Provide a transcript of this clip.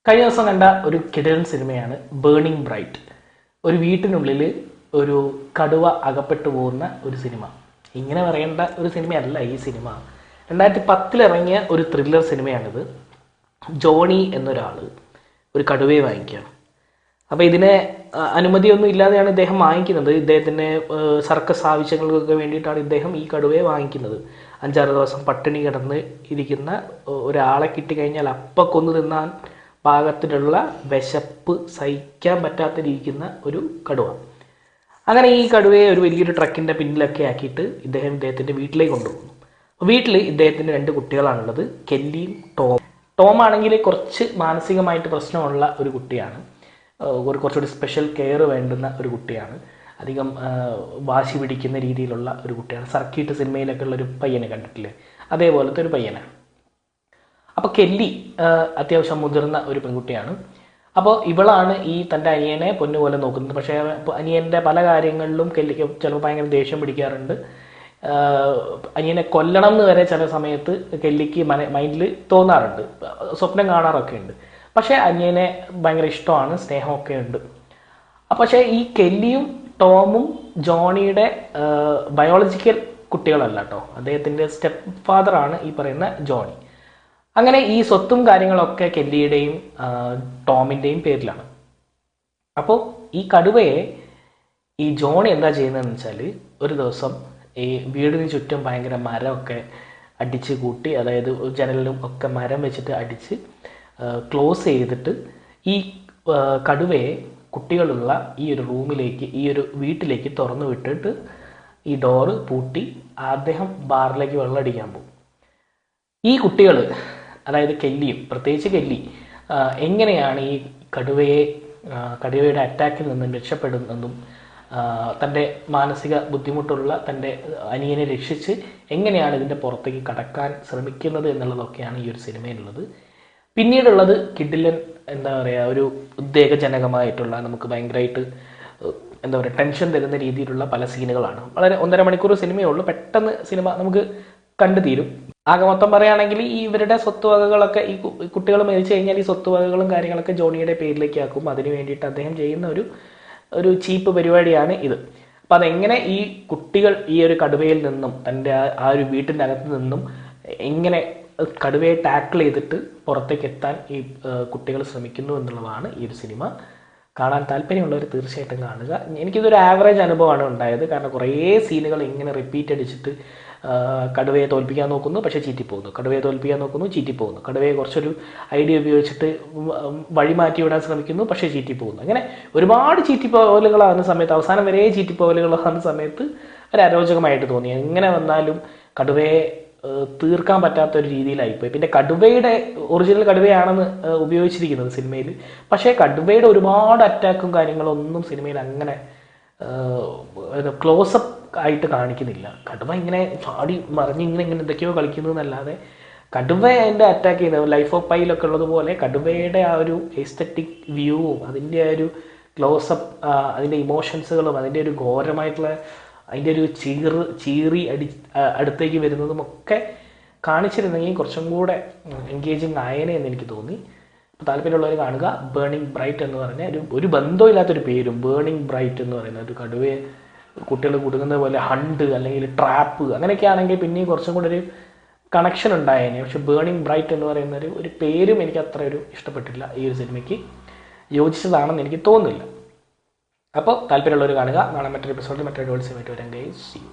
കഴിഞ്ഞ ദിവസം കണ്ട ഒരു കിടിലൻ സിനിമയാണ് ബേണിംഗ് ബ്രൈറ്റ്. ഒരു വീട്ടിനുള്ളിൽ ഒരു കടുവ അകപ്പെട്ടു പോകുന്ന ഒരു സിനിമ. ഇങ്ങനെ പറയേണ്ട ഒരു സിനിമയല്ല ഈ സിനിമ. 2010 ഇറങ്ങിയ ഒരു ത്രില്ലർ സിനിമയാണിത്. ജോണി എന്നൊരാൾ ഒരു കടുവയെ വാങ്ങിക്കുകയാണ്. അപ്പോൾ ഇതിനെ അനുമതിയൊന്നും ഇല്ലാതെയാണ് ഇദ്ദേഹം വാങ്ങിക്കുന്നത്. ഇദ്ദേഹത്തിൻ്റെ സർക്കസ് ആവശ്യങ്ങൾക്കൊക്കെ വേണ്ടിയിട്ടാണ് ഇദ്ദേഹം ഈ കടുവയെ വാങ്ങിക്കുന്നത്. 5-6 ദിവസം പട്ടിണി കിടന്ന് ഇരിക്കുന്ന ഒരാളെ കിട്ടിക്കഴിഞ്ഞാൽ അപ്പം കൊന്നു തിന്നാൻ പാകത്തിലുള്ള വിശപ്പ് സഹിക്കാൻ പറ്റാത്തിരിക്കുന്ന ഒരു കടുവ. അങ്ങനെ ഈ കടുവയെ ഒരു വലിയൊരു ട്രക്കിൻ്റെ പിന്നിലൊക്കെ ആക്കിയിട്ട് ഇദ്ദേഹത്തിൻ്റെ വീട്ടിലേക്ക് കൊണ്ടുപോകുന്നു. വീട്ടിൽ ഇദ്ദേഹത്തിൻ്റെ 2 കുട്ടികളാണുള്ളത്, കെല്ലിയും ടോം. ടോം ആണെങ്കിൽ കുറച്ച് മാനസികമായിട്ട് പ്രശ്നമുള്ള ഒരു കുട്ടിയാണ്. കുറച്ചുകൂടി സ്പെഷ്യൽ കെയർ വേണ്ടുന്ന ഒരു കുട്ടിയാണ്. അധികം വാശി പിടിക്കുന്ന രീതിയിലുള്ള ഒരു കുട്ടിയാണ്. സർക്കിട്ട് സിനിമയിലൊക്കെ ഉള്ളൊരു പയ്യനെ കണ്ടിട്ടില്ലേ, അതേപോലത്തെ ഒരു പയ്യനാണ്. അപ്പോൾ കെല്ലി അത്യാവശ്യം മുതിർന്ന ഒരു പെൺകുട്ടിയാണ്. അപ്പോൾ ഇവളാണ് ഈ തൻ്റെ അനിയനെ പൊന്നുപോലെ നോക്കുന്നത്. പക്ഷേ അനിയൻ്റെ പല കാര്യങ്ങളിലും കെല്ലിക്ക് ചിലപ്പോൾ ഭയങ്കര ദേഷ്യം പിടിക്കാറുണ്ട്. അനിയനെ കൊല്ലണം എന്ന് വരെ ചില സമയത്ത് കെല്ലിക്ക് മൈൻഡിൽ തോന്നാറുണ്ട്, സ്വപ്നം കാണാറൊക്കെ ഉണ്ട്. പക്ഷേ അനിയനെ ഭയങ്കര ഇഷ്ടമാണ്, സ്നേഹമൊക്കെ ഉണ്ട്. പക്ഷേ ഈ കെല്ലിയും ടോമും ജോണിയുടെ ബയോളജിക്കൽ കുട്ടികളല്ല കേട്ടോ. അദ്ദേഹത്തിൻ്റെ സ്റ്റെപ്പ് ഫാദറാണ് ഈ പറയുന്ന ജോണി. അങ്ങനെ ഈ സ്വത്തും കാര്യങ്ങളൊക്കെ കെല്ലിയുടെയും ടോമിൻ്റെയും പേരിലാണ്. അപ്പോൾ ഈ കടുവയെ ഈ ജോണി എന്താ ചെയ്യുന്നതെന്ന് വെച്ചാൽ, ഒരു ദിവസം ഈ വീടിന് ചുറ്റും ഭയങ്കര മരമൊക്കെ അടിച്ച് കൂട്ടി, അതായത് ജനലിലും ഒക്കെ മരം വെച്ചിട്ട് അടിച്ച് ക്ലോസ് ചെയ്തിട്ട് ഈ കടുവയെ കുട്ടികളുള്ള ഈ ഒരു റൂമിലേക്ക്, ഈ ഒരു വീട്ടിലേക്ക് തുറന്നു വിട്ടിട്ട് ഈ ഡോറ് പൂട്ടി അദ്ദേഹം ബാറിലേക്ക് വെള്ളം അടിക്കാൻ പോകും. ഈ കുട്ടികൾ, അതായത് കെല്ലിയും, പ്രത്യേകിച്ച് കെല്ലി, എങ്ങനെയാണ് ഈ കടുവയുടെ അറ്റാക്കിൽ നിന്നും രക്ഷപ്പെടുന്നതും തൻ്റെ മാനസിക ബുദ്ധിമുട്ടുള്ള തൻ്റെ അനിയനെ രക്ഷിച്ച് എങ്ങനെയാണ് ഇതിൻ്റെ പുറത്തേക്ക് കടക്കാൻ ശ്രമിക്കുന്നത് എന്നുള്ളതൊക്കെയാണ് ഈ ഒരു സിനിമയിലുള്ളത്. പിന്നീടുള്ളത് കിഡിലൻ, എന്താ പറയുക, ഒരു ഉദ്വേഗജനകമായിട്ടുള്ള, നമുക്ക് ഭയങ്കരമായിട്ട് എന്താ പറയുക, ടെൻഷൻ തരുന്ന രീതിയിലുള്ള പല സീനുകളാണ്. വളരെ 1.5 മണിക്കൂർ സിനിമയേ ഉള്ളൂ. പെട്ടെന്ന് സിനിമ നമുക്ക് കണ്ടു തീരും. ആകെ മൊത്തം പറയുകയാണെങ്കിൽ ഈ ഇവരുടെ സ്വത്തുവകകളൊക്കെ, ഈ കുട്ടികൾ മരിച്ചു കഴിഞ്ഞാൽ ഈ സ്വത്തുവകകളും കാര്യങ്ങളൊക്കെ ജോണിയുടെ പേരിലേക്ക് ആക്കും. അതിന് വേണ്ടിയിട്ട് അദ്ദേഹം ചെയ്യുന്ന ഒരു ചീപ്പ് പരിപാടിയാണ് ഇത്. അപ്പം അതെങ്ങനെ ഈ കുട്ടികൾ ഈ ഒരു കടുവയിൽ നിന്നും, തൻ്റെ ആ ഒരു വീട്ടിൻ്റെ അകത്ത് നിന്നും എങ്ങനെ കടുവയെ ടാക്കിൾ ചെയ്തിട്ട് പുറത്തേക്ക് എത്താൻ ഈ കുട്ടികൾ ശ്രമിക്കുന്നു എന്നുള്ളതാണ് ഈ ഒരു സിനിമ. കാണാൻ താല്പര്യമുള്ളവർ തീർച്ചയായിട്ടും കാണുക. എനിക്കിതൊരു ആവറേജ് അനുഭവമാണ് ഉണ്ടായത്. കാരണം കുറേ സീനുകൾ ഇങ്ങനെ റിപ്പീറ്റ് അടിച്ചിട്ട് കടുവയെ തോൽപ്പിക്കാൻ നോക്കുന്നു, പക്ഷേ ചീറ്റിപ്പോകുന്നു. കടുവയെ തോൽപ്പിക്കാൻ നോക്കുന്നു, ചീറ്റിപ്പോകുന്നു. കടുവയെ കുറച്ചൊരു ഐഡിയ ഉപയോഗിച്ചിട്ട് വഴി മാറ്റി വിടാൻ ശ്രമിക്കുന്നു, പക്ഷേ ചീറ്റിപ്പോകുന്നു. അങ്ങനെ ഒരുപാട് ചീറ്റിപ്പോവലുകളാകുന്ന സമയത്ത്, അവസാനം വരെ ചീറ്റിപ്പോവലുകളാകുന്ന സമയത്ത് ഒരു അരോചകമായിട്ട് തോന്നി. എങ്ങനെ വന്നാലും കടുവയെ തീർക്കാൻ പറ്റാത്ത ഒരു രീതിയിലായിപ്പോയി. പിന്നെ കടുവയുടെ ഒറിജിനൽ കടുവയാണെന്ന് ഉപയോഗിച്ചിരിക്കുന്നത് സിനിമയിൽ. പക്ഷേ കടുവയുടെ ഒരുപാട് അറ്റാക്കും കാര്യങ്ങളൊന്നും സിനിമയിൽ അങ്ങനെ ക്ലോസപ്പ് ആയിട്ട് കാണിക്കുന്നില്ല. കടുവ ഇങ്ങനെ ചാടി മറിഞ്ഞ് ഇങ്ങനെ എന്തൊക്കെയോ കളിക്കുന്നു എന്നല്ലാതെ കടുവ എൻ്റെ അറ്റാക്ക് ചെയ്യുന്നത് ലൈഫ് ഓഫ് പൈലൊക്കെ ഉള്ളതുപോലെ കടുവയുടെ ആ ഒരു എസ്തറ്റിക് വ്യൂവും അതിൻ്റെ ആ ഒരു ക്ലോസപ്പ്, അതിൻ്റെ ഇമോഷൻസുകളും അതിൻ്റെ ഒരു ഘോരമായിട്ടുള്ള അതിൻ്റെ ഒരു ചീറി അടുത്തേക്ക് വരുന്നതും ഒക്കെ കാണിച്ചിരുന്നെങ്കിൽ കുറച്ചും കൂടെ എൻഗേജിങ് ആയേനെ എന്ന് എനിക്ക് തോന്നി. അപ്പോൾ താല്പര്യമുള്ളവർ കാണുക. ബേണിംഗ് ബ്രൈറ്റ് എന്ന് പറഞ്ഞ ഒരു ബന്ധമില്ലാത്തൊരു പേരും, ബേണിംഗ് ബ്രൈറ്റ് എന്ന് പറയുന്ന ഒരു കടുവയെ കുട്ടികൾ കുടുങ്ങുന്നത് പോലെ ഹണ്ട് അല്ലെങ്കിൽ ട്രാപ്പ് അങ്ങനെയൊക്കെ ആണെങ്കിൽ പിന്നെയും കുറച്ചും കൂടെ ഒരു കണക്ഷൻ ഉണ്ടായേനെ. പക്ഷെ ബേണിംഗ് ബ്രൈറ്റ് എന്ന് പറയുന്ന ഒരു പേരും എനിക്ക് അത്ര ഒരു ഇഷ്ടപ്പെട്ടില്ല. ഈ ഒരു സിനിമയ്ക്ക് യോജിച്ചതാണെന്ന് എനിക്ക് തോന്നുന്നില്ല. അപ്പോൾ താല്പര്യമുള്ളവർ കാണുക. നാളെ മറ്റൊരു എപ്പിസോഡിൽ മറ്റൊരു ഡോൾസുമായിട്ട് വരാം. Guys, see U.